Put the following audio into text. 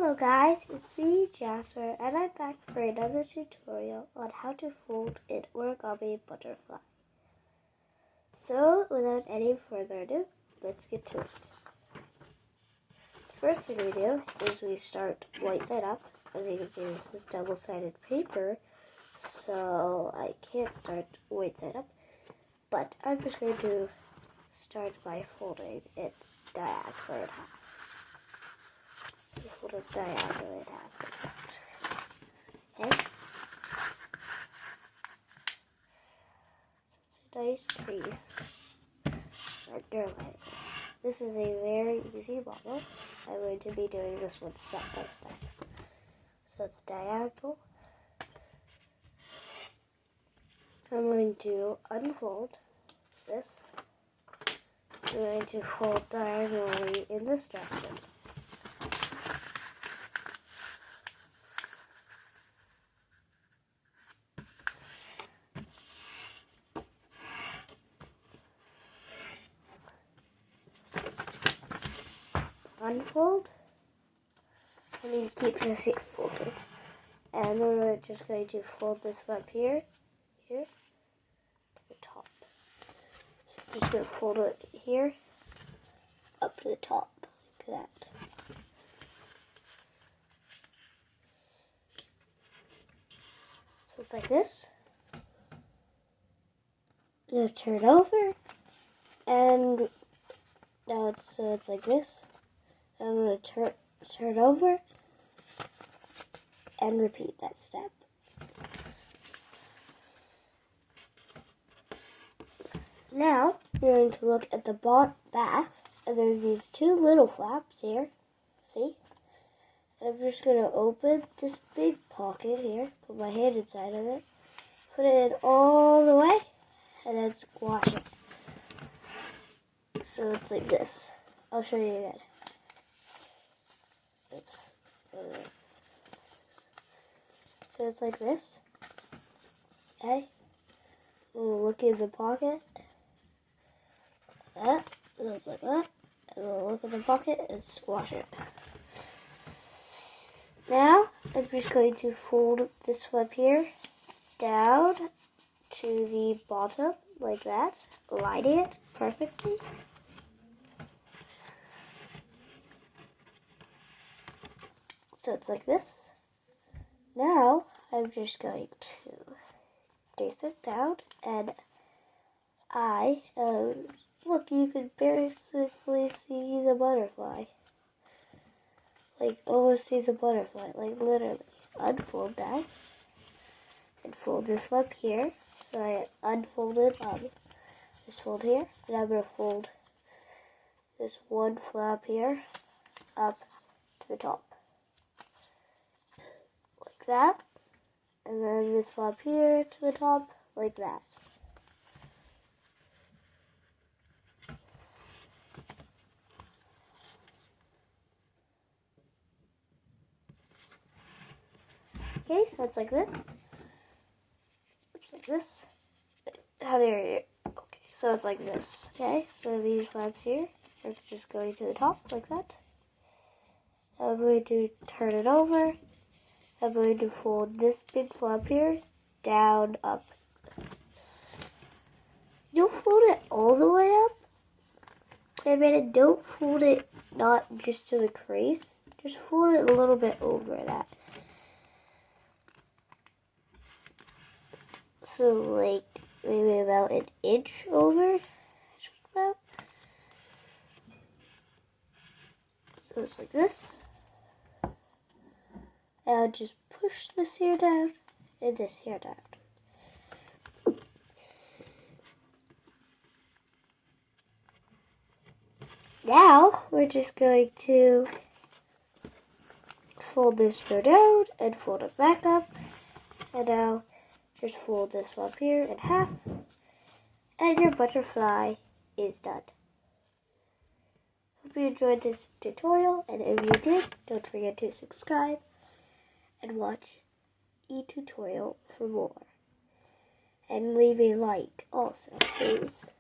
Hello guys, it's me Jasper and I'm back for another tutorial on how to fold an origami butterfly. So without any further ado, let's get to it. First thing we do is we start white side up. As you can see, this is double-sided paper, so I can't start white side up, but I'm just going to start by folding it diagonally in half. So fold it diagonally in half like that. Okay? So it's a nice crease. And you're like, this is a very easy model. I'm going to be doing this one step by step. So it's diagonal. I'm going to unfold this. I'm going to fold diagonally in this direction. Unfold. I need to keep this folded. And then we're just going to fold this up here, to the top. So I'm just going to fold it here, up to the top, like that. So it's like this. I'm going to turn over, and now it's like this. I'm going to turn over and repeat that step. Now you're going to look at the back, and there's these two little flaps here. See? And I'm just going to open this big pocket here, put my hand inside of it, put it in all the way, and then squash it. So it's like this. I'll show you again. Oops. So it's like this. Okay. We'll look in the pocket. That. And it's like that. And we'll look in the pocket and squash it. Now, I'm just going to fold this flip here down to the bottom, like that. Lining it perfectly. So it's like this. Now, I'm just going to place it down, and look, you can basically see the butterfly. Like, almost see the butterfly, like literally. Unfold that, and fold this up here. So I unfolded, this fold here, and I'm going to fold this one flap here up to the top. That, and then this flap here to the top, like that. Okay, so that's like this. Oops, like this. How do you? Okay, so it's like this. Okay, so these flaps here are just going to the top, like that. I'm going to turn it over. I'm going to fold this big flap here down, up. Don't fold it all the way up. I mean, don't fold it not just to the crease. Just fold it a little bit over that. So like maybe about an inch over. So it's like this. I'll just push this here down and this here down. Now we're just going to fold this here down and fold it back up. And now just fold this up here in half. And your butterfly is done. Hope you enjoyed this tutorial, and if you did, don't forget to subscribe and watch e-tutorial for more. And leave a like also, please.